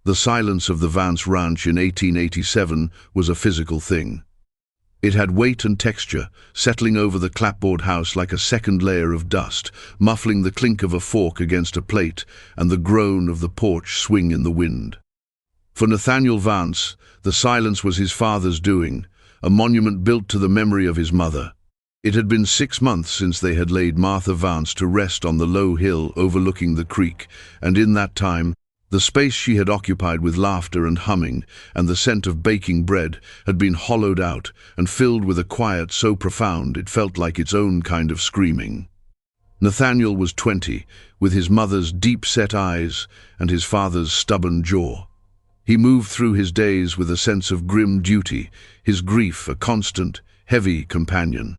The silence of the Vance Ranch in 1887 was a physical thing. It had weight and texture, settling over the clapboard house like a second layer of dust, muffling the clink of a fork against a plate and the groan of the porch swing in the wind. For Nathaniel Vance, the silence was his father's doing, a monument built to the memory of his mother. It had been 6 months since they had laid Martha Vance to rest on the low hill overlooking the creek, and in that time, the space she had occupied with laughter and humming and the scent of baking bread had been hollowed out and filled with a quiet so profound it felt like its own kind of screaming. Nathaniel was 20, with his mother's deep-set eyes and his father's stubborn jaw. He moved through his days with a sense of grim duty, his grief a constant, heavy companion.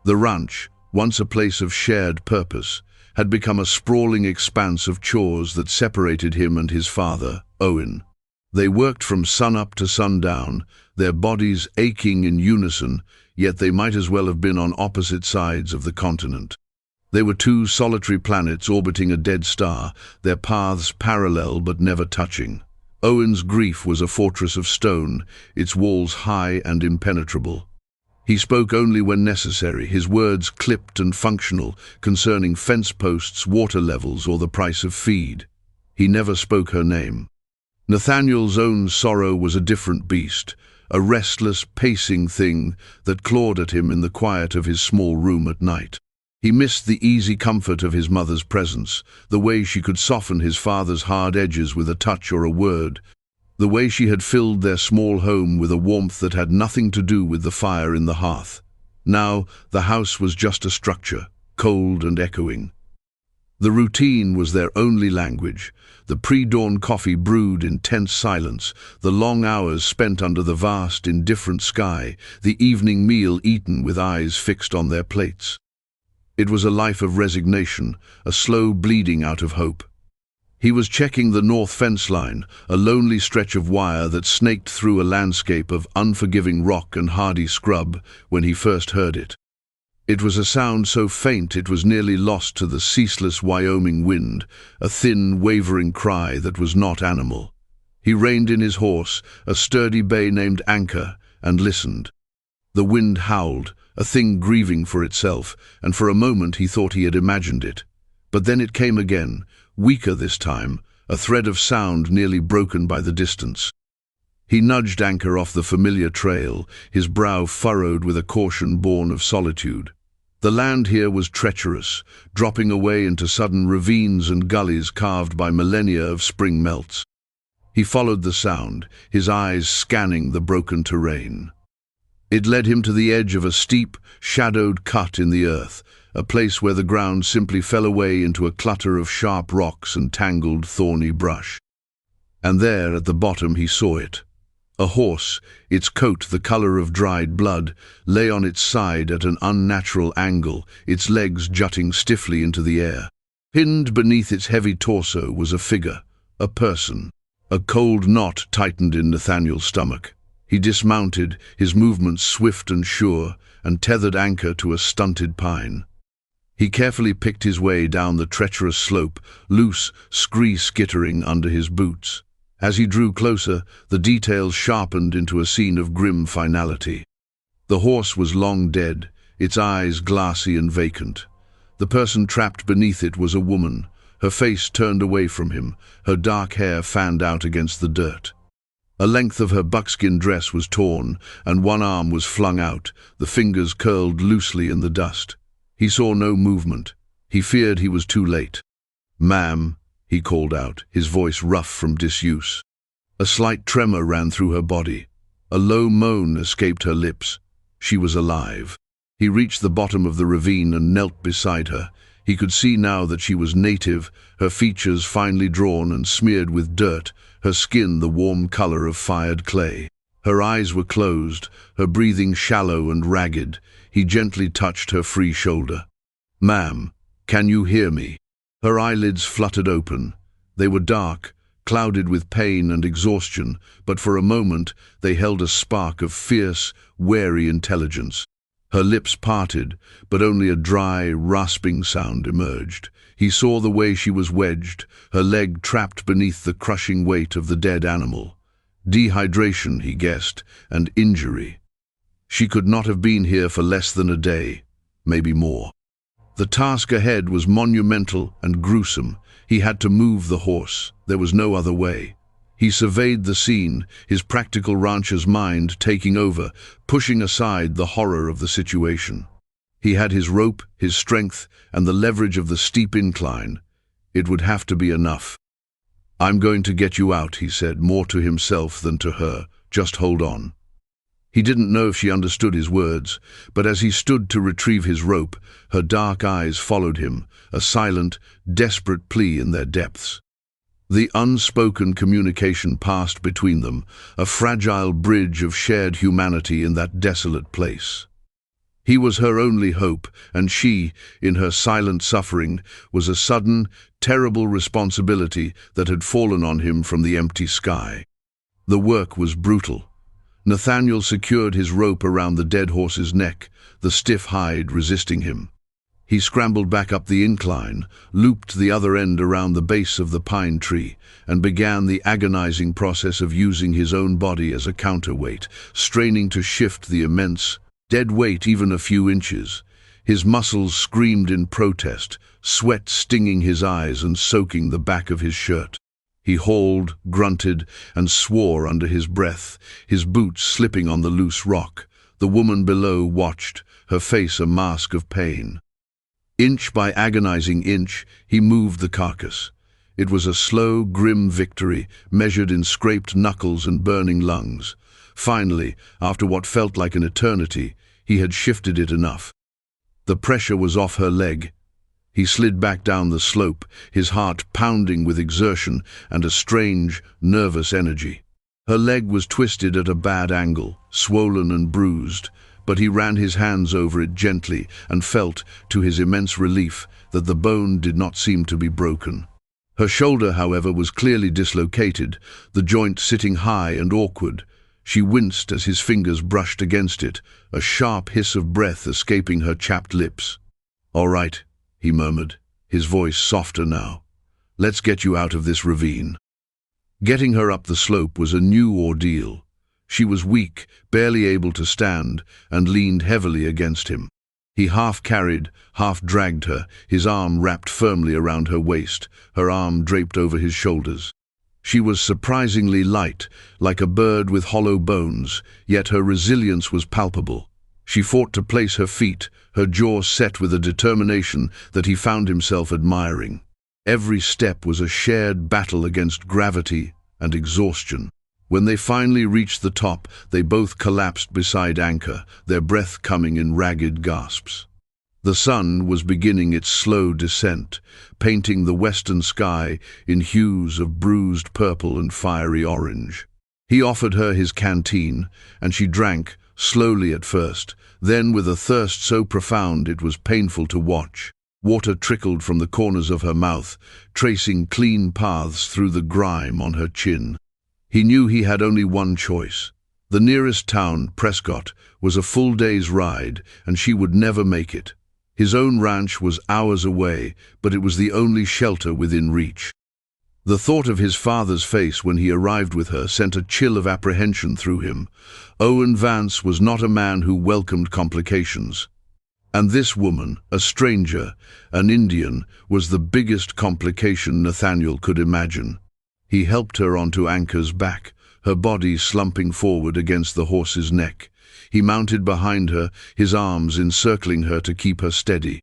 The ranch, once a place of shared purpose, had become a sprawling expanse of chores that separated him and his father, Owen. They worked from sunup to sundown, their bodies aching in unison, yet they might as well have been on opposite sides of the continent. They were two solitary planets orbiting a dead star, their paths parallel but never touching. Owen's grief was a fortress of stone, its walls high and impenetrable. He spoke only when necessary, his words clipped and functional, concerning fence posts, water levels, or the price of feed. He never spoke her name. Nathaniel's own sorrow was a different beast, a restless, pacing thing that clawed at him in the quiet of his small room at night. He missed the easy comfort of his mother's presence, the way she could soften his father's hard edges with a touch or a word, the way she had filled their small home with a warmth that had nothing to do with the fire in the hearth. Now, the house was just a structure, cold and echoing. The routine was their only language, the pre-dawn coffee brewed in tense silence, the long hours spent under the vast, indifferent sky, the evening meal eaten with eyes fixed on their plates. It was a life of resignation, a slow bleeding out of hope. He was checking the north fence line, a lonely stretch of wire that snaked through a landscape of unforgiving rock and hardy scrub, when he first heard it. It was a sound so faint it was nearly lost to the ceaseless Wyoming wind, a thin, wavering cry that was not animal. He reined in his horse, a sturdy bay named Anchor, and listened. The wind howled, a thing grieving for itself, and for a moment he thought he had imagined it. But then it came again, weaker this time, a thread of sound nearly broken by the distance. He nudged Anchor off the familiar trail, his brow furrowed with a caution born of solitude. The land here was treacherous, dropping away into sudden ravines and gullies carved by millennia of spring melts. He followed the sound, his eyes scanning the broken terrain. It led him to the edge of a steep, shadowed cut in the earth, a place where the ground simply fell away into a clutter of sharp rocks and tangled, thorny brush. And there, at the bottom, he saw it. A horse, its coat the color of dried blood, lay on its side at an unnatural angle, its legs jutting stiffly into the air. Pinned beneath its heavy torso was a figure, a person. A cold knot tightened in Nathaniel's stomach. He dismounted, his movements swift and sure, and tethered Anchor to a stunted pine. He carefully picked his way down the treacherous slope, loose scree skittering under his boots. As he drew closer, the details sharpened into a scene of grim finality. The horse was long dead, its eyes glassy and vacant. The person trapped beneath it was a woman, her face turned away from him, her dark hair fanned out against the dirt. A length of her buckskin dress was torn, and one arm was flung out, the fingers curled loosely in the dust. He saw no movement. He feared he was too late. "Ma'am," he called out, his voice rough from disuse. A slight tremor ran through her body. A low moan escaped her lips. She was alive. He reached the bottom of the ravine and knelt beside her. He could see now that she was native, her features finely drawn and smeared with dirt, her skin the warm color of fired clay. Her eyes were closed, her breathing shallow and ragged. He gently touched her free shoulder. "Ma'am, can you hear me?" Her eyelids fluttered open. They were dark, clouded with pain and exhaustion, but for a moment they held a spark of fierce, wary intelligence. Her lips parted, but only a dry, rasping sound emerged. He saw the way she was wedged, her leg trapped beneath the crushing weight of the dead animal. Dehydration, he guessed, and injury. She could not have been here for less than a day, maybe more. The task ahead was monumental and gruesome. He had to move the horse. There was no other way. He surveyed the scene, his practical rancher's mind taking over, pushing aside the horror of the situation. He had his rope, his strength, and the leverage of the steep incline. It would have to be enough. "I'm going to get you out," he said, more to himself than to her. "Just hold on." He didn't know if she understood his words, but as he stood to retrieve his rope, her dark eyes followed him, a silent, desperate plea in their depths. The unspoken communication passed between them, a fragile bridge of shared humanity in that desolate place. He was her only hope, and she, in her silent suffering, was a sudden, terrible responsibility that had fallen on him from the empty sky. The work was brutal. Nathaniel secured his rope around the dead horse's neck, the stiff hide resisting him. He scrambled back up the incline, looped the other end around the base of the pine tree, and began the agonizing process of using his own body as a counterweight, straining to shift the immense, dead weight even a few inches. His muscles screamed in protest, sweat stinging his eyes and soaking the back of his shirt. He hauled, grunted, and swore under his breath, his boots slipping on the loose rock. The woman below watched, her face a mask of pain. Inch by agonizing inch, he moved the carcass. It was a slow, grim victory, measured in scraped knuckles and burning lungs. Finally, after what felt like an eternity, he had shifted it enough. The pressure was off her leg. He slid back down the slope, his heart pounding with exertion and a strange, nervous energy. Her leg was twisted at a bad angle, swollen and bruised, but he ran his hands over it gently and felt, to his immense relief, that the bone did not seem to be broken. Her shoulder, however, was clearly dislocated, the joint sitting high and awkward. She winced as his fingers brushed against it, a sharp hiss of breath escaping her chapped lips. "All right," he murmured, his voice softer now. "Let's get you out of this ravine." Getting her up the slope was a new ordeal. She was weak, barely able to stand, and leaned heavily against him. He half carried, half dragged her, his arm wrapped firmly around her waist, her arm draped over his shoulders. She was surprisingly light, like a bird with hollow bones, yet her resilience was palpable. She fought to place her feet, her jaw set with a determination that he found himself admiring. Every step was a shared battle against gravity and exhaustion. When they finally reached the top, they both collapsed beside Anchor, their breath coming in ragged gasps. The sun was beginning its slow descent, painting the western sky in hues of bruised purple and fiery orange. He offered her his canteen, and she drank, slowly at first, then with a thirst so profound it was painful to watch. Water trickled from the corners of her mouth, tracing clean paths through the grime on her chin. He knew he had only one choice. The nearest town, Prescott, was a full day's ride, and she would never make it. His own ranch was hours away, but it was the only shelter within reach. The thought of his father's face when he arrived with her sent a chill of apprehension through him. Owen Vance was not a man who welcomed complications. And this woman, a stranger, an Indian, was the biggest complication Nathaniel could imagine. He helped her onto Anchor's back, her body slumping forward against the horse's neck. He mounted behind her, his arms encircling her to keep her steady.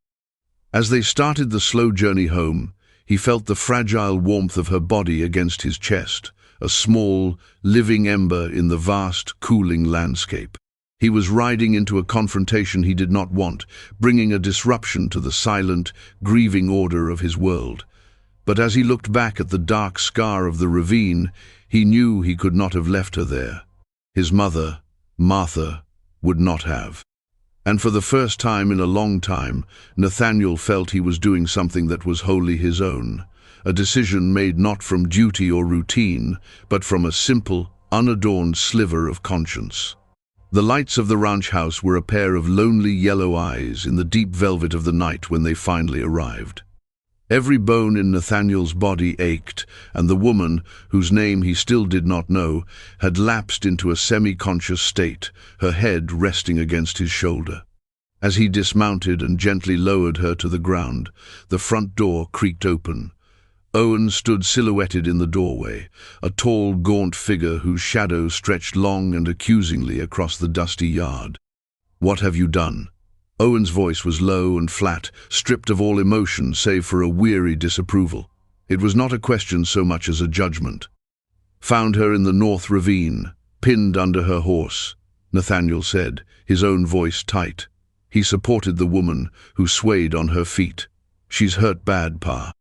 As they started the slow journey home, he felt the fragile warmth of her body against his chest, a small, living ember in the vast, cooling landscape. He was riding into a confrontation he did not want, bringing a disruption to the silent, grieving order of his world. But as he looked back at the dark scar of the ravine, he knew he could not have left her there. His mother, Martha, would not have. And for the first time in a long time, Nathaniel felt he was doing something that was wholly his own, a decision made not from duty or routine, but from a simple, unadorned sliver of conscience. The lights of the ranch house were a pair of lonely yellow eyes in the deep velvet of the night when they finally arrived. Every bone in Nathaniel's body ached, and the woman, whose name he still did not know, had lapsed into a semi-conscious state, her head resting against his shoulder. As he dismounted and gently lowered her to the ground, the front door creaked open. Owen stood silhouetted in the doorway, a tall, gaunt figure whose shadow stretched long and accusingly across the dusty yard. "What have you done?" Owen's voice was low and flat, stripped of all emotion save for a weary disapproval. It was not a question so much as a judgment. "Found her in the North Ravine, pinned under her horse," Nathaniel said, his own voice tight. He supported the woman, who swayed on her feet. "She's hurt bad, Pa."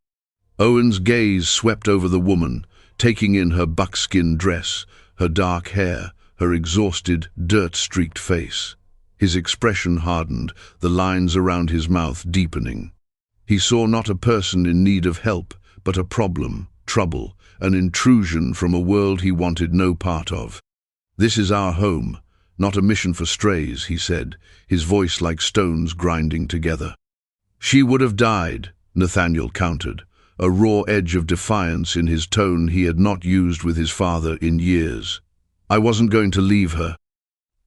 Owen's gaze swept over the woman, taking in her buckskin dress, her dark hair, her exhausted, dirt-streaked face. His expression hardened, the lines around his mouth deepening. He saw not a person in need of help, but a problem, trouble, an intrusion from a world he wanted no part of. "This is our home, not a mission for strays," he said, his voice like stones grinding together. "She would have died," Nathaniel countered, a raw edge of defiance in his tone he had not used with his father in years. "I wasn't going to leave her."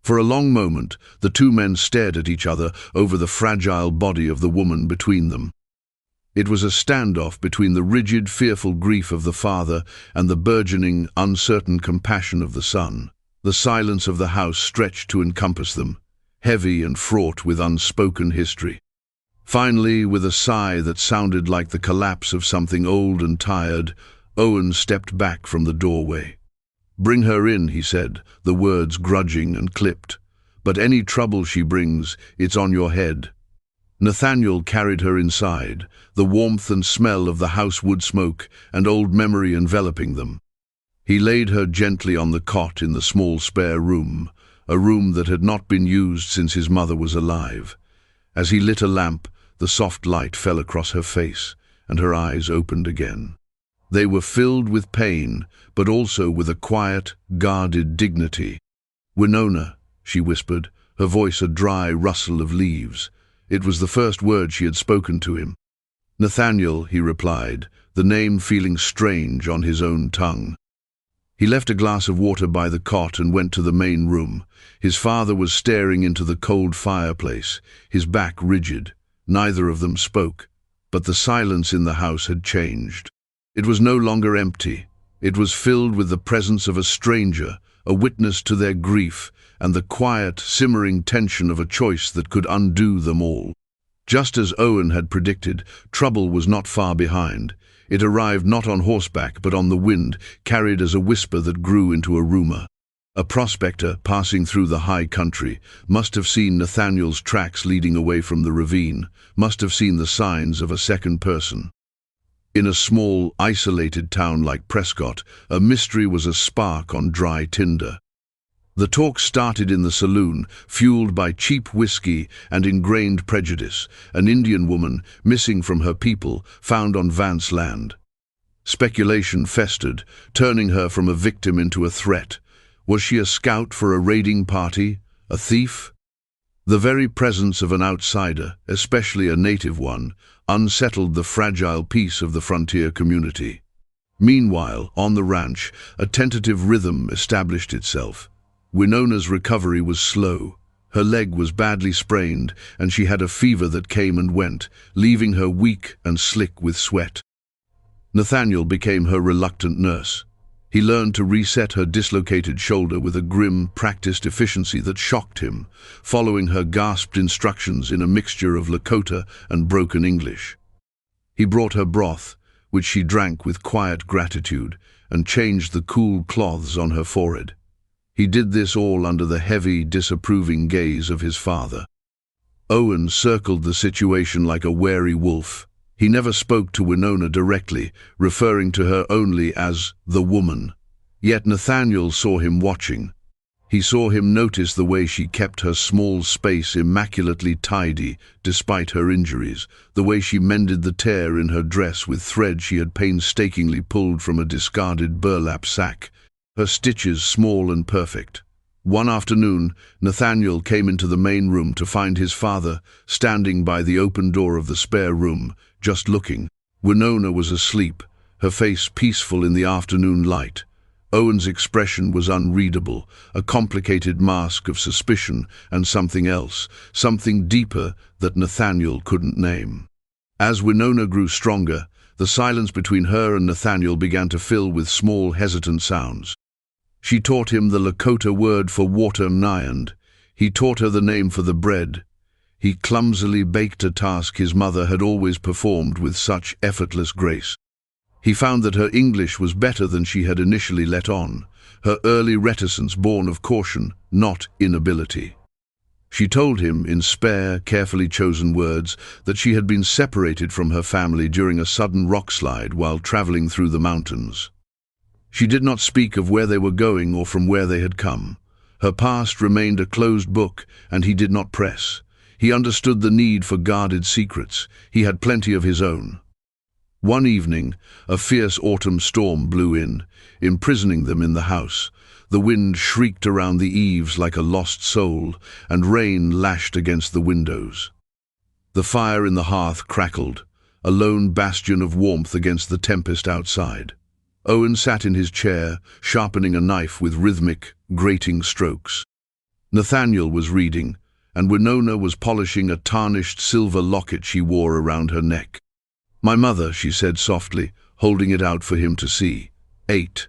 For a long moment, the two men stared at each other over the fragile body of the woman between them. It was a standoff between the rigid, fearful grief of the father and the burgeoning, uncertain compassion of the son. The silence of the house stretched to encompass them, heavy and fraught with unspoken history. Finally, with a sigh that sounded like the collapse of something old and tired, Owen stepped back from the doorway. "Bring her in," he said, the words grudging and clipped. "But any trouble she brings, it's on your head." Nathaniel carried her inside, the warmth and smell of the house wood smoke and old memory enveloping them. He laid her gently on the cot in the small spare room, a room that had not been used since his mother was alive. As he lit a lamp, the soft light fell across her face, and her eyes opened again. They were filled with pain, but also with a quiet, guarded dignity. "Winona," she whispered, her voice a dry rustle of leaves. It was the first word she had spoken to him. "Nathaniel," he replied, the name feeling strange on his own tongue. He left a glass of water by the cot and went to the main room. His father was staring into the cold fireplace, his back rigid. Neither of them spoke, but the silence in the house had changed. It was no longer empty. It was filled with the presence of a stranger, a witness to their grief, and the quiet, simmering tension of a choice that could undo them all. Just as Owen had predicted, trouble was not far behind. It arrived not on horseback, but on the wind, carried as a whisper that grew into a rumor. A prospector passing through the high country must have seen Nathaniel's tracks leading away from the ravine, must have seen the signs of a second person. In a small, isolated town like Prescott, a mystery was a spark on dry tinder. The talk started in the saloon, fueled by cheap whiskey and ingrained prejudice, an Indian woman, missing from her people, found on Vance land. Speculation festered, turning her from a victim into a threat. Was she a scout for a raiding party? A thief? The very presence of an outsider, especially a native one, unsettled the fragile peace of the frontier community. Meanwhile, on the ranch, a tentative rhythm established itself. Winona's recovery was slow. Her leg was badly sprained, and she had a fever that came and went, leaving her weak and slick with sweat. Nathaniel became her reluctant nurse. He learned to reset her dislocated shoulder with a grim, practiced efficiency that shocked him, following her gasped instructions in a mixture of Lakota and broken English. He brought her broth, which she drank with quiet gratitude, and changed the cool cloths on her forehead. He did this all under the heavy, disapproving gaze of his father. Owen circled the situation like a wary wolf. He never spoke to Winona directly, referring to her only as the woman. Yet Nathaniel saw him watching. He saw him notice the way she kept her small space immaculately tidy despite her injuries, the way she mended the tear in her dress with thread she had painstakingly pulled from a discarded burlap sack, her stitches small and perfect. One afternoon, Nathaniel came into the main room to find his father standing by the open door of the spare room, just looking. Winona was asleep, her face peaceful in the afternoon light. Owen's expression was unreadable, a complicated mask of suspicion and something else, something deeper that Nathaniel couldn't name. As Winona grew stronger, the silence between her and Nathaniel began to fill with small, hesitant sounds. She taught him the Lakota word for water, Nyand. He taught her the name for the bread. He clumsily baked a task his mother had always performed with such effortless grace. He found that her English was better than she had initially let on, her early reticence born of caution, not inability. She told him, in spare, carefully chosen words, that she had been separated from her family during a sudden rockslide while traveling through the mountains. She did not speak of where they were going or from where they had come. Her past remained a closed book, and he did not press. He understood the need for guarded secrets. He had plenty of his own. One evening, a fierce autumn storm blew in, imprisoning them in the house. The wind shrieked around the eaves like a lost soul, and rain lashed against the windows. The fire in the hearth crackled, a lone bastion of warmth against the tempest outside. Owen sat in his chair, sharpening a knife with rhythmic, grating strokes. Nathaniel was reading, and Winona was polishing a tarnished silver locket she wore around her neck. "My mother," she said softly, holding it out for him to see. "8.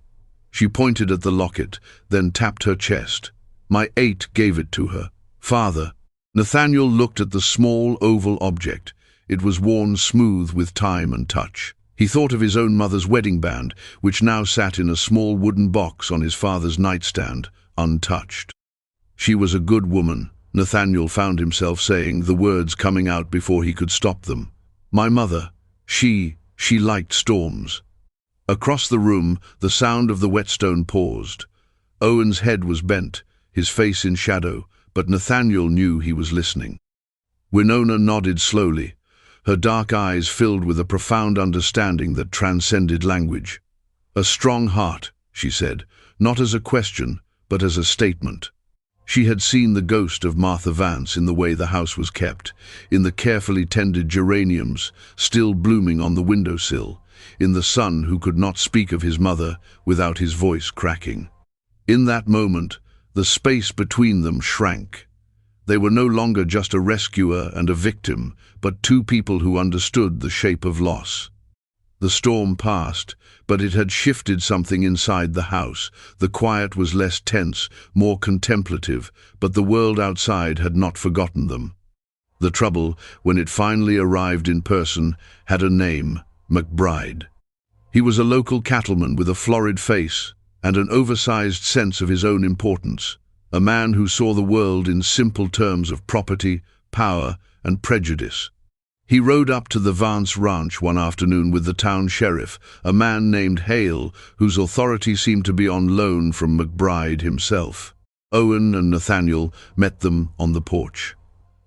She pointed at the locket, then tapped her chest. "My 8 gave it to her. Father." Nathaniel looked at the small, oval object. It was worn smooth with time and touch. He thought of his own mother's wedding band, which now sat in a small wooden box on his father's nightstand, untouched. "She was a good woman," Nathaniel found himself saying, the words coming out before he could stop them. "My mother, she liked storms." Across the room, the sound of the whetstone paused. Owen's head was bent, his face in shadow, but Nathaniel knew he was listening. Winona nodded slowly, her dark eyes filled with a profound understanding that transcended language. "A strong heart," she said, not as a question, but as a statement. She had seen the ghost of Martha Vance in the way the house was kept, in the carefully tended geraniums still blooming on the windowsill, in the son who could not speak of his mother without his voice cracking. In that moment, the space between them shrank. They were no longer just a rescuer and a victim, but two people who understood the shape of loss. The storm passed, but it had shifted something inside the house. The quiet was less tense, more contemplative, but the world outside had not forgotten them. The trouble, when it finally arrived in person, had a name: McBride. He was a local cattleman with a florid face and an oversized sense of his own importance, a man who saw the world in simple terms of property, power, and prejudice. He rode up to the Vance ranch one afternoon with the town sheriff, a man named Hale, whose authority seemed to be on loan from McBride himself. Owen and Nathaniel met them on the porch.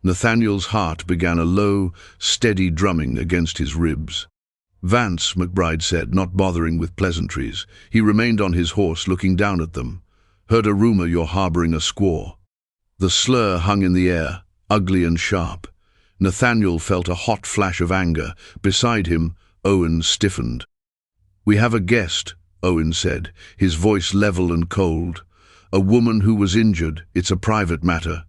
Nathaniel's heart began a low, steady drumming against his ribs. "Vance," McBride said, not bothering with pleasantries. He remained on his horse, looking down at them. "Heard a rumor you're harboring a squaw." The slur hung in the air, ugly and sharp. Nathaniel felt a hot flash of anger. Beside him, Owen stiffened. "We have a guest," Owen said, his voice level and cold. "A woman who was injured. It's a private matter."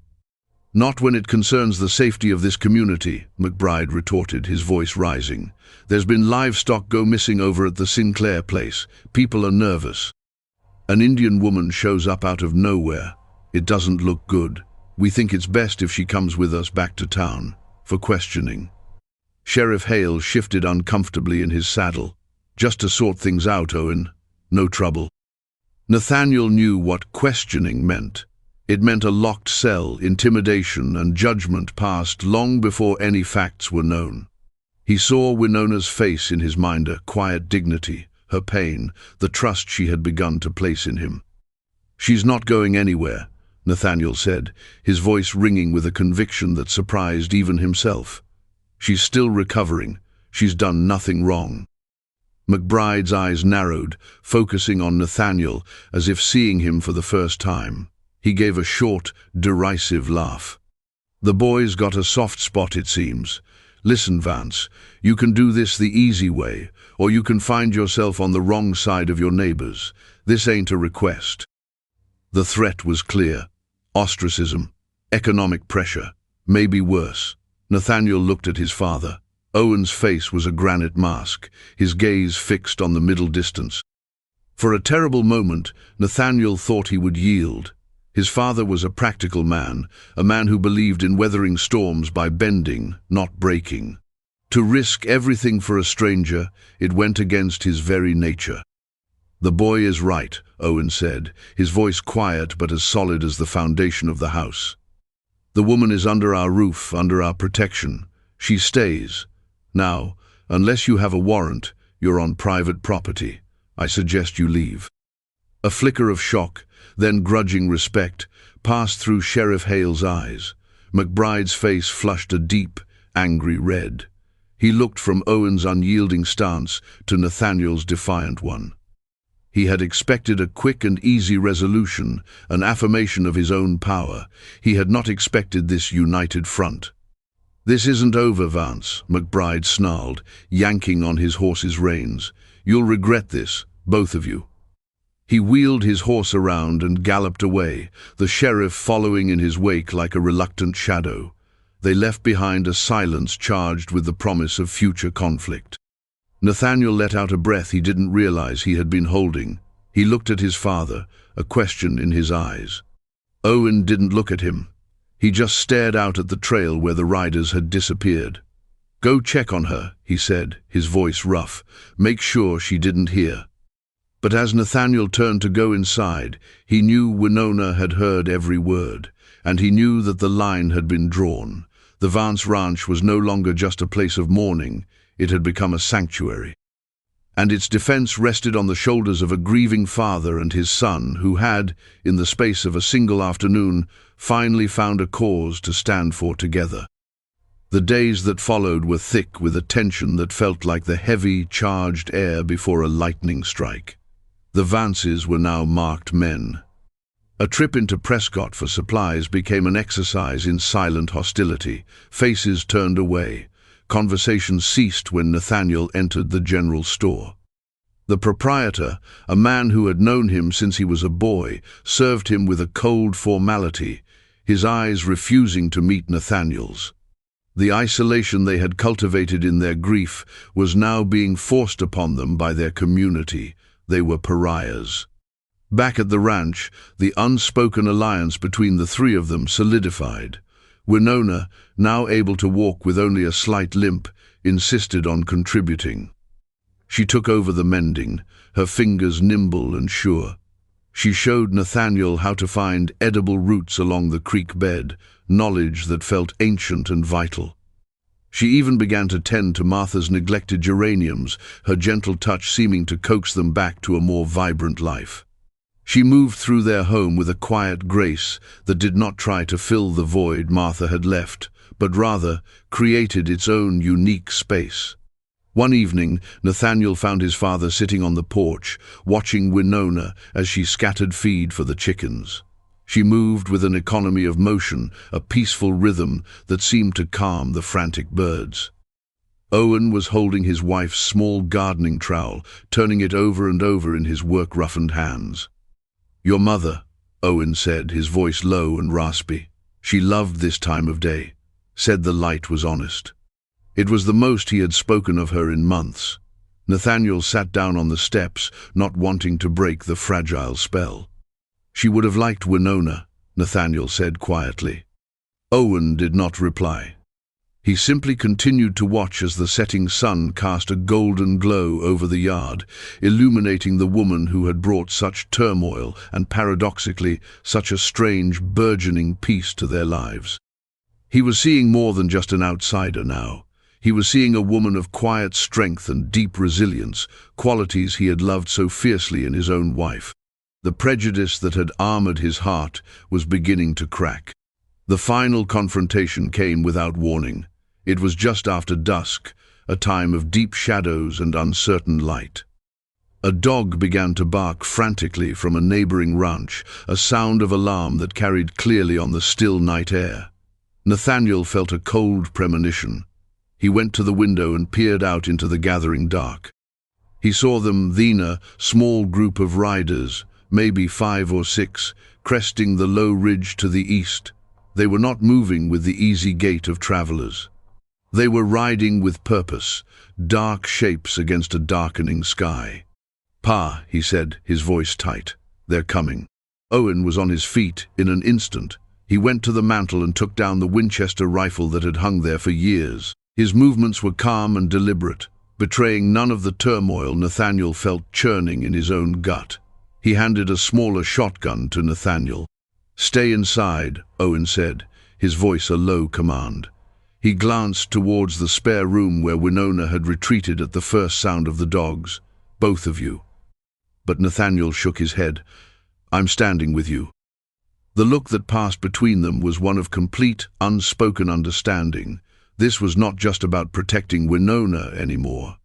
"Not when it concerns the safety of this community," McBride retorted, his voice rising. "There's been livestock go missing over at the Sinclair place. People are nervous. An Indian woman shows up out of nowhere. It doesn't look good. We think it's best if she comes with us back to town for questioning." Sheriff Hale shifted uncomfortably in his saddle. "Just to sort things out, Owen. No trouble." Nathaniel knew what questioning meant. It meant a locked cell, intimidation, and judgment passed long before any facts were known. He saw Winona's face in his mind, a quiet dignity, her pain, the trust she had begun to place in him. "She's not going anywhere," Nathaniel said, his voice ringing with a conviction that surprised even himself. "She's still recovering. She's done nothing wrong." McBride's eyes narrowed, focusing on Nathaniel as if seeing him for the first time. He gave a short, derisive laugh. "The boy's got a soft spot, it seems. Listen, Vance, you can do this the easy way, or you can find yourself on the wrong side of your neighbors. This ain't a request." The threat was clear. Ostracism, economic pressure, maybe worse. Nathaniel looked at his father. Owen's face was a granite mask, his gaze fixed on the middle distance. For a terrible moment, Nathaniel thought he would yield. His father was a practical man, a man who believed in weathering storms by bending, not breaking. To risk everything for a stranger, it went against his very nature. "The boy is right," Owen said, his voice quiet but as solid as the foundation of the house. "The woman is under our roof, under our protection. She stays. Now, unless you have a warrant, you're on private property. I suggest you leave." A flicker of shock, then grudging respect, passed through Sheriff Hale's eyes. McBride's face flushed a deep, angry red. He looked from Owen's unyielding stance to Nathaniel's defiant one. He had expected a quick and easy resolution, an affirmation of his own power. He had not expected this united front. "This isn't over, Vance," McBride snarled, yanking on his horse's reins. "You'll regret this, both of you." He wheeled his horse around and galloped away, the sheriff following in his wake like a reluctant shadow. They left behind a silence charged with the promise of future conflict. Nathaniel let out a breath he didn't realize he had been holding. He looked at his father, a question in his eyes. Owen didn't look at him. He just stared out at the trail where the riders had disappeared. "Go check on her," he said, his voice rough. "Make sure she didn't hear." But as Nathaniel turned to go inside, he knew Winona had heard every word, and he knew that the line had been drawn. The Vance Ranch was no longer just a place of mourning, it had become a sanctuary. And its defense rested on the shoulders of a grieving father and his son who had, in the space of a single afternoon, finally found a cause to stand for together. The days that followed were thick with a tension that felt like the heavy, charged air before a lightning strike. The Vances were now marked men. A trip into Prescott for supplies became an exercise in silent hostility. Faces turned away. Conversation ceased when Nathaniel entered the general store. The proprietor, a man who had known him since he was a boy, served him with a cold formality, his eyes refusing to meet Nathaniel's. The isolation they had cultivated in their grief was now being forced upon them by their community. They were pariahs. Back at the ranch, the unspoken alliance between the three of them solidified. Winona, now able to walk with only a slight limp, insisted on contributing. She took over the mending, her fingers nimble and sure. She showed Nathaniel how to find edible roots along the creek bed, knowledge that felt ancient and vital. She even began to tend to Martha's neglected geraniums, her gentle touch seeming to coax them back to a more vibrant life. She moved through their home with a quiet grace that did not try to fill the void Martha had left, but rather created its own unique space. One evening, Nathaniel found his father sitting on the porch, watching Winona as she scattered feed for the chickens. She moved with an economy of motion, a peaceful rhythm that seemed to calm the frantic birds. Owen was holding his wife's small gardening trowel, turning it over and over in his work-roughened hands. "Your mother," Owen said, his voice low and raspy. "She loved this time of day," said the light was honest. It was the most he had spoken of her in months. Nathaniel sat down on the steps, not wanting to break the fragile spell. "She would have liked Winona," Nathaniel said quietly. Owen did not reply. He simply continued to watch as the setting sun cast a golden glow over the yard, illuminating the woman who had brought such turmoil and, paradoxically, such a strange, burgeoning peace to their lives. He was seeing more than just an outsider now. He was seeing a woman of quiet strength and deep resilience, qualities he had loved so fiercely in his own wife. The prejudice that had armored his heart was beginning to crack. The final confrontation came without warning. It was just after dusk, a time of deep shadows and uncertain light. A dog began to bark frantically from a neighboring ranch, a sound of alarm that carried clearly on the still night air. Nathaniel felt a cold premonition. He went to the window and peered out into the gathering dark. He saw them, a small group of riders, maybe 5 or 6, cresting the low ridge to the east. They were not moving with the easy gait of travelers. They were riding with purpose, dark shapes against a darkening sky. "Pa," he said, his voice tight. "They're coming." Owen was on his feet in an instant. He went to the mantel and took down the Winchester rifle that had hung there for years. His movements were calm and deliberate, betraying none of the turmoil Nathaniel felt churning in his own gut. He handed a smaller shotgun to Nathaniel. "Stay inside," Owen said, his voice a low command. He glanced towards the spare room where Winona had retreated at the first sound of the dogs. "Both of you." But Nathaniel shook his head. "I'm standing with you." The look that passed between them was one of complete, unspoken understanding. This was not just about protecting Winona anymore.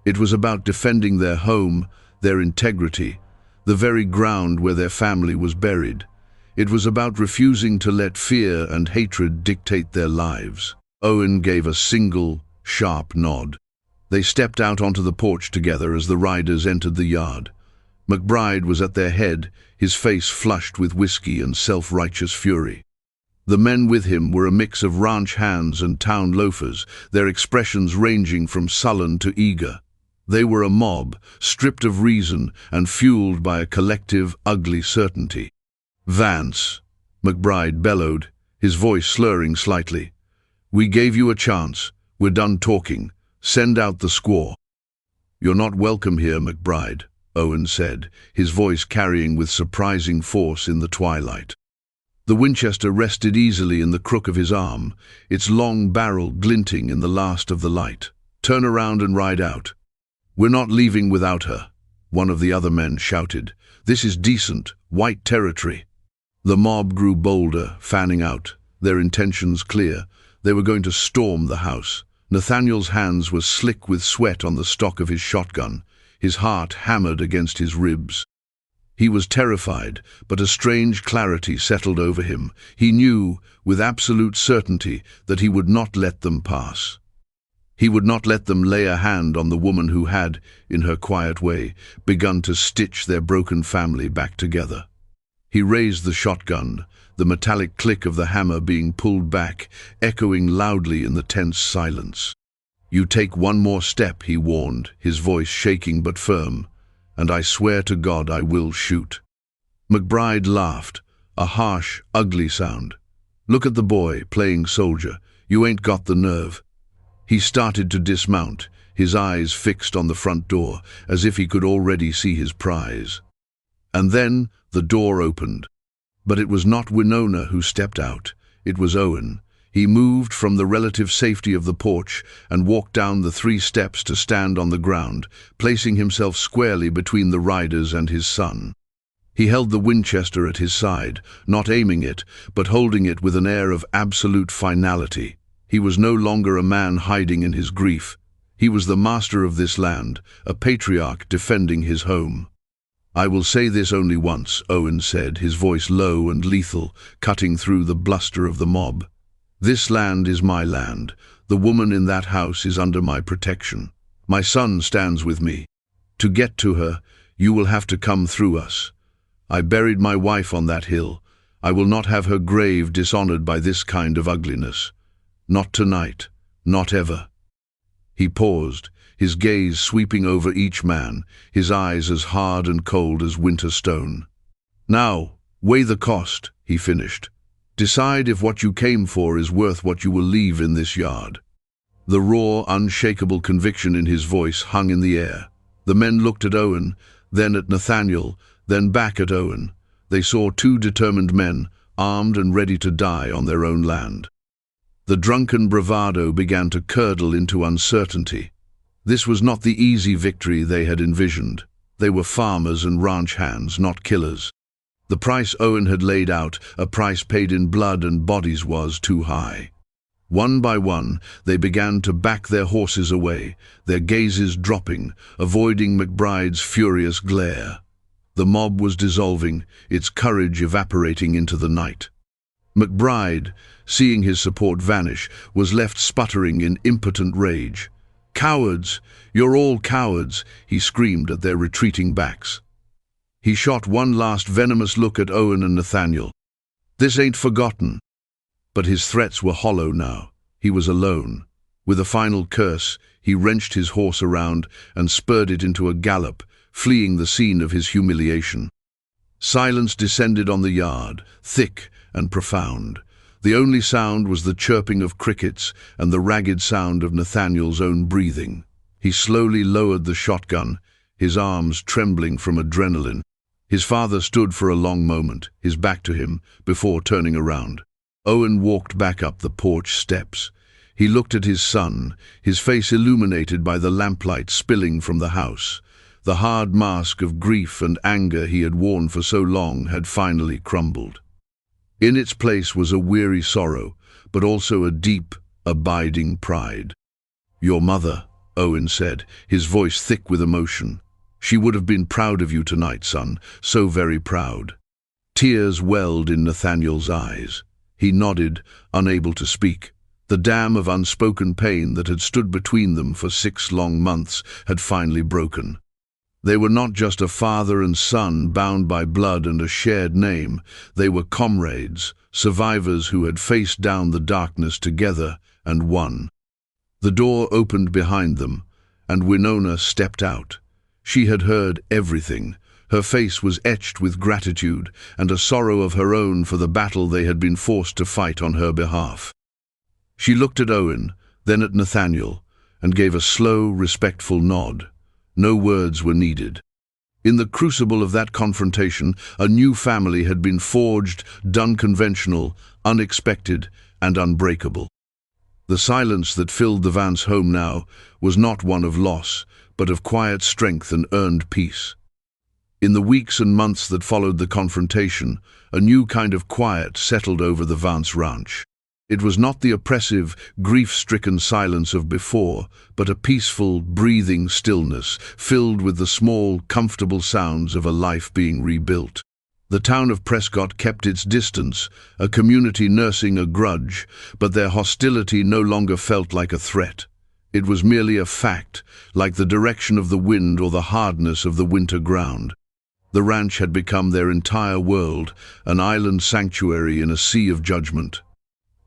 It was about defending their home, their integrity, the very ground where their family was buried. It was about refusing to let fear and hatred dictate their lives. Owen gave a single, sharp nod. They stepped out onto the porch together as the riders entered the yard. McBride was at their head, his face flushed with whiskey and self-righteous fury. The men with him were a mix of ranch hands and town loafers, their expressions ranging from sullen to eager. They were a mob, stripped of reason and fueled by a collective, ugly certainty. "Vance," McBride bellowed, his voice slurring slightly. "We gave you a chance. We're done talking. Send out the squaw." "You're not welcome here, McBride," Owen said, his voice carrying with surprising force in the twilight. The Winchester rested easily in the crook of his arm, its long barrel glinting in the last of the light. "Turn around and ride out." "We're not leaving without her," one of the other men shouted. "This is decent, white territory." The mob grew bolder, fanning out, their intentions clear. They were going to storm the house. Nathaniel's hands were slick with sweat on the stock of his shotgun. His heart hammered against his ribs. He was terrified, but a strange clarity settled over him. He knew, with absolute certainty, that he would not let them pass. He would not let them lay a hand on the woman who had, in her quiet way, begun to stitch their broken family back together. He raised the shotgun, the metallic click of the hammer being pulled back, echoing loudly in the tense silence. "You take one more step," he warned, his voice shaking but firm, "and I swear to God I will shoot." McBride laughed, a harsh, ugly sound. "Look at the boy, playing soldier. You ain't got the nerve." He started to dismount, his eyes fixed on the front door, as if he could already see his prize. And then the door opened. But it was not Winona who stepped out. It was Owen. He moved from the relative safety of the porch and walked down the 3 steps to stand on the ground, placing himself squarely between the riders and his son. He held the Winchester at his side, not aiming it, but holding it with an air of absolute finality. He was no longer a man hiding in his grief. He was the master of this land, a patriarch defending his home. "I will say this only once," Owen said, his voice low and lethal, cutting through the bluster of the mob. "This land is my land. The woman in that house is under my protection. My son stands with me. To get to her, you will have to come through us. I buried my wife on that hill. I will not have her grave dishonored by this kind of ugliness. Not tonight, not ever." He paused, his gaze sweeping over each man, his eyes as hard and cold as winter stone. "Now, weigh the cost," he finished. "Decide if what you came for is worth what you will leave in this yard." The raw, unshakable conviction in his voice hung in the air. The men looked at Owen, then at Nathaniel, then back at Owen. They saw 2 determined men, armed and ready to die on their own land. The drunken bravado began to curdle into uncertainty. This was not the easy victory they had envisioned. They were farmers and ranch hands, not killers. The price Owen had laid out, a price paid in blood and bodies, was too high. One by one, they began to back their horses away, their gazes dropping, avoiding McBride's furious glare. The mob was dissolving, its courage evaporating into the night. McBride, seeing his support vanish, was left sputtering in impotent rage. "Cowards! You're all cowards!" he screamed at their retreating backs. He shot one last venomous look at Owen and Nathaniel. "This ain't forgotten." But his threats were hollow now. He was alone. With a final curse, he wrenched his horse around and spurred it into a gallop, fleeing the scene of his humiliation. Silence descended on the yard, thick and profound. The only sound was the chirping of crickets and the ragged sound of Nathaniel's own breathing. He slowly lowered the shotgun, his arms trembling from adrenaline. His father stood for a long moment, his back to him, before turning around. Owen walked back up the porch steps. He looked at his son, his face illuminated by the lamplight spilling from the house. The hard mask of grief and anger he had worn for so long had finally crumbled. In its place was a weary sorrow, but also a deep, abiding pride. "Your mother," Owen said, his voice thick with emotion. "She would have been proud of you tonight, son, so very proud." Tears welled in Nathaniel's eyes. He nodded, unable to speak. The dam of unspoken pain that had stood between them for 6 long months had finally broken. They were not just a father and son bound by blood and a shared name. They were comrades, survivors who had faced down the darkness together and won. The door opened behind them, and Winona stepped out. She had heard everything. Her face was etched with gratitude and a sorrow of her own for the battle they had been forced to fight on her behalf. She looked at Owen, then at Nathaniel, and gave a slow, respectful nod. No words were needed. In the crucible of that confrontation, a new family had been forged, done conventional, unexpected, and unbreakable. The silence that filled the Vance home now was not one of loss, but of quiet strength and earned peace. In the weeks and months that followed the confrontation, a new kind of quiet settled over the Vance ranch. It was not the oppressive, grief-stricken silence of before, but a peaceful, breathing stillness, filled with the small, comfortable sounds of a life being rebuilt. The town of Prescott kept its distance, a community nursing a grudge, but their hostility no longer felt like a threat. It was merely a fact, like the direction of the wind or the hardness of the winter ground. The ranch had become their entire world, an island sanctuary in a sea of judgment.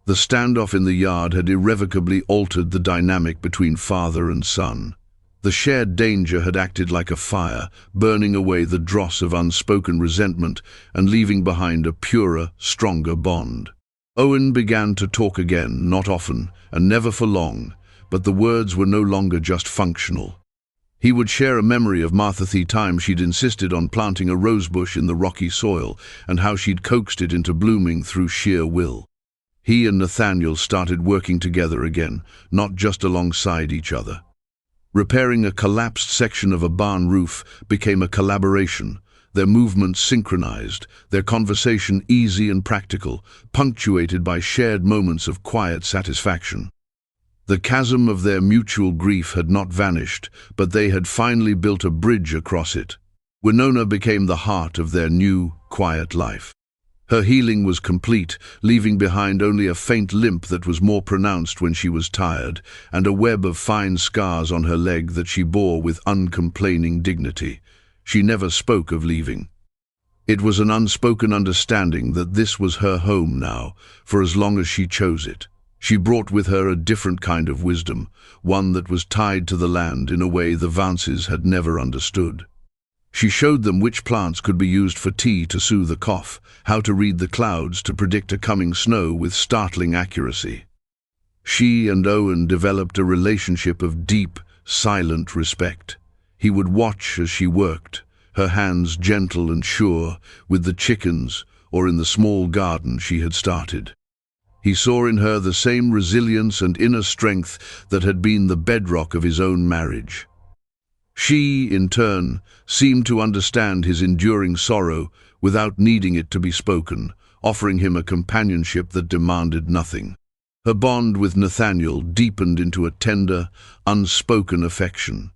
The standoff in the yard had irrevocably altered the dynamic between father and son. The shared danger had acted like a fire, burning away the dross of unspoken resentment and leaving behind a purer, stronger bond. Owen began to talk again, not often, and never for long, but the words were no longer just functional. He would share a memory of Martha the time she'd insisted on planting a rosebush in the rocky soil and how she'd coaxed it into blooming through sheer will. He and Nathaniel started working together again, not just alongside each other. Repairing a collapsed section of a barn roof became a collaboration, their movements synchronized, their conversation easy and practical, punctuated by shared moments of quiet satisfaction. The chasm of their mutual grief had not vanished, but they had finally built a bridge across it. Winona became the heart of their new, quiet life. Her healing was complete, leaving behind only a faint limp that was more pronounced when she was tired, and a web of fine scars on her leg that she bore with uncomplaining dignity. She never spoke of leaving. It was an unspoken understanding that this was her home now, for as long as she chose it. She brought with her a different kind of wisdom, one that was tied to the land in a way the Vances had never understood. She showed them which plants could be used for tea to soothe a cough, how to read the clouds to predict a coming snow with startling accuracy. She and Owen developed a relationship of deep, silent respect. He would watch as she worked, her hands gentle and sure, with the chickens or in the small garden she had started. He saw in her the same resilience and inner strength that had been the bedrock of his own marriage. She, in turn, seemed to understand his enduring sorrow without needing it to be spoken, offering him a companionship that demanded nothing. Her bond with Nathaniel deepened into a tender, unspoken affection.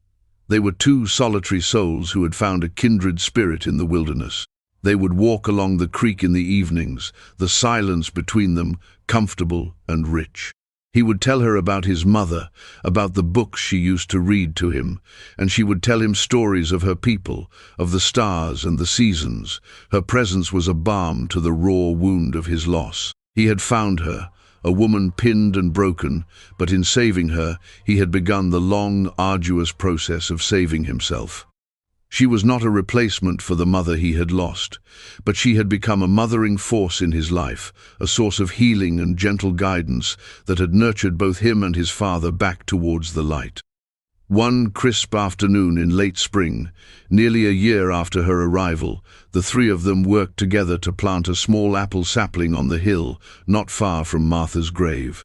They were two solitary souls who had found a kindred spirit in the wilderness. They would walk along the creek in the evenings, the silence between them comfortable and rich. He would tell her about his mother, about the books she used to read to him, and she would tell him stories of her people, of the stars and the seasons. Her presence was a balm to the raw wound of his loss. He had found her, a woman pinned and broken, but in saving her, he had begun the long, arduous process of saving himself. She was not a replacement for the mother he had lost, but she had become a mothering force in his life, a source of healing and gentle guidance that had nurtured both him and his father back towards the light. One crisp afternoon in late spring, nearly a year after her arrival, the three of them worked together to plant a small apple sapling on the hill, not far from Martha's grave.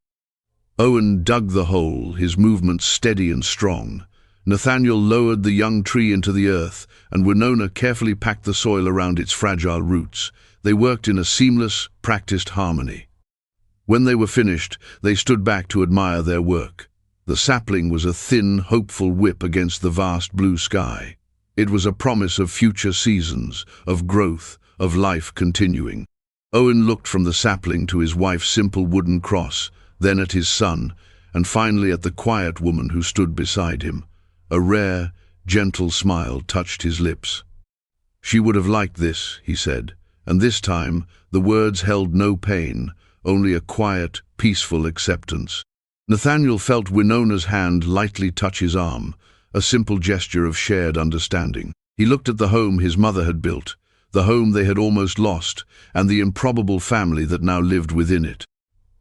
Owen dug the hole, his movements steady and strong. Nathaniel lowered the young tree into the earth, and Winona carefully packed the soil around its fragile roots. They worked in a seamless, practiced harmony. When they were finished, they stood back to admire their work. The sapling was a thin, hopeful whip against the vast blue sky. It was a promise of future seasons, of growth, of life continuing. Owen looked from the sapling to his wife's simple wooden cross, then at his son, and finally at the quiet woman who stood beside him. A rare, gentle smile touched his lips. "She would have liked this," he said, and this time the words held no pain, only a quiet, peaceful acceptance. Nathaniel felt Winona's hand lightly touch his arm, a simple gesture of shared understanding. He looked at the home his mother had built, the home they had almost lost, and the improbable family that now lived within it.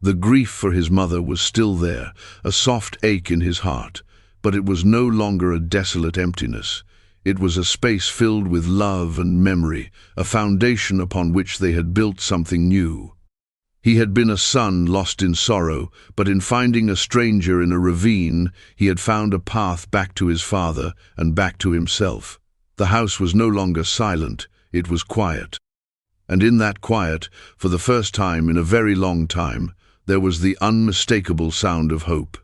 The grief for his mother was still there, a soft ache in his heart, but it was no longer a desolate emptiness. It was a space filled with love and memory, a foundation upon which they had built something new. He had been a son lost in sorrow, but in finding a stranger in a ravine, he had found a path back to his father and back to himself. The house was no longer silent, it was quiet. And in that quiet, for the first time in a very long time, there was the unmistakable sound of hope.